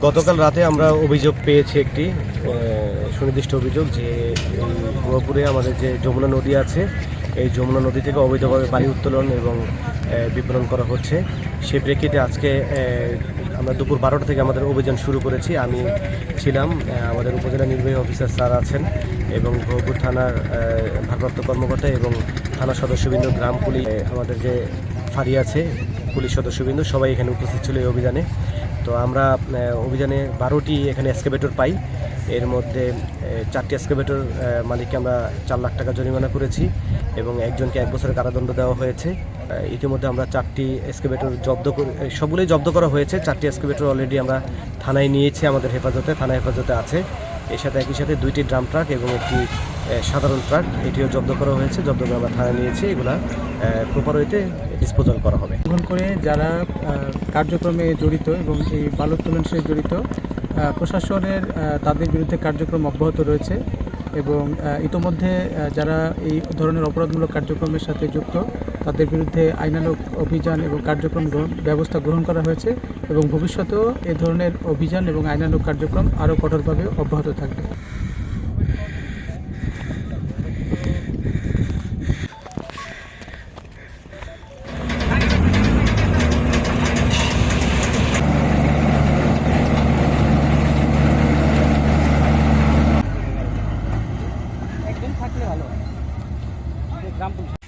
গতকাল রাতে আমরা অভিযোগ পেয়েছি একটি সুনির্দিষ্ট অভিযোগ যে গোয়াপুরে আমাদের যে যমুনা নদী আছে, এই যমুনা নদী থেকে অবৈধভাবে বালি উত্তোলন এবং বিপণন করা হচ্ছে। সেই প্রেক্ষিতে আজকে আমরা দুপুর 12টা থেকে আমাদের অভিযান শুরু করেছি। আমি ছিলাম, আমাদের উপজেলা নির্বাহী অফিসার স্যার আছেন এবং গোয়াপুর থানার ভারপ্রাপ্ত কর্মকর্তা এবং থানা সদস্যবৃন্দ, গ্রাম পুলিশ, আমাদের যে ফাঁড়ি আছে পুলিশ সদস্যবৃন্দ সবাই এখানে উপস্থিত ছিল এই অভিযানে। তো আমরা অভিযানে 12টি এখানে এক্সকাভেটর পাই। এর মধ্যে 4টি এক্সকাভেটর মালিককে আমরা 4 লাখ টাকা জরিমানা করেছি এবং একজনকে 1 বছরের কারাদণ্ড দেওয়া হয়েছে। ইতিমধ্যে আমরা 4টি এক্সকাভেটর সবগুলোই জব্দ করা হয়েছে। 4টি এক্সকাভেটর অলরেডি আমরা থানায় নিয়েছি, আমাদের হেফাজতে, থানা হেফাজতে আছে। এর সাথে একই সাথে 2টি ড্রাম ট্রাক এবং একটি সাধারণ ট্রাক, এটিও জব্দ করা হয়েছে। জব্দ করে আমরা থানায় নিয়েছি। এগুলা প্রপার ওয়েতে ডিসপোজাল করা হবে। গ্রহণ করে যারা কার্যক্রমে জড়িত এবং এই বালু উত্তোলনের সাথে জড়িত, প্রশাসনের তাদের বিরুদ্ধে কার্যক্রম অব্যাহত রয়েছে এবং ইতোমধ্যে যারা এই ধরনের অপরাধমূলক কার্যক্রমের সাথে যুক্ত তাদের বিরুদ্ধে আইনানুগ অভিযান এবং কার্যক্রম ব্যবস্থা গ্রহণ করা হয়েছে এবং ভবিষ্যতেও এ ধরনের অভিযান এবং আইনানুগ কার্যক্রম আরও কঠোরভাবে অব্যাহত থাকবে।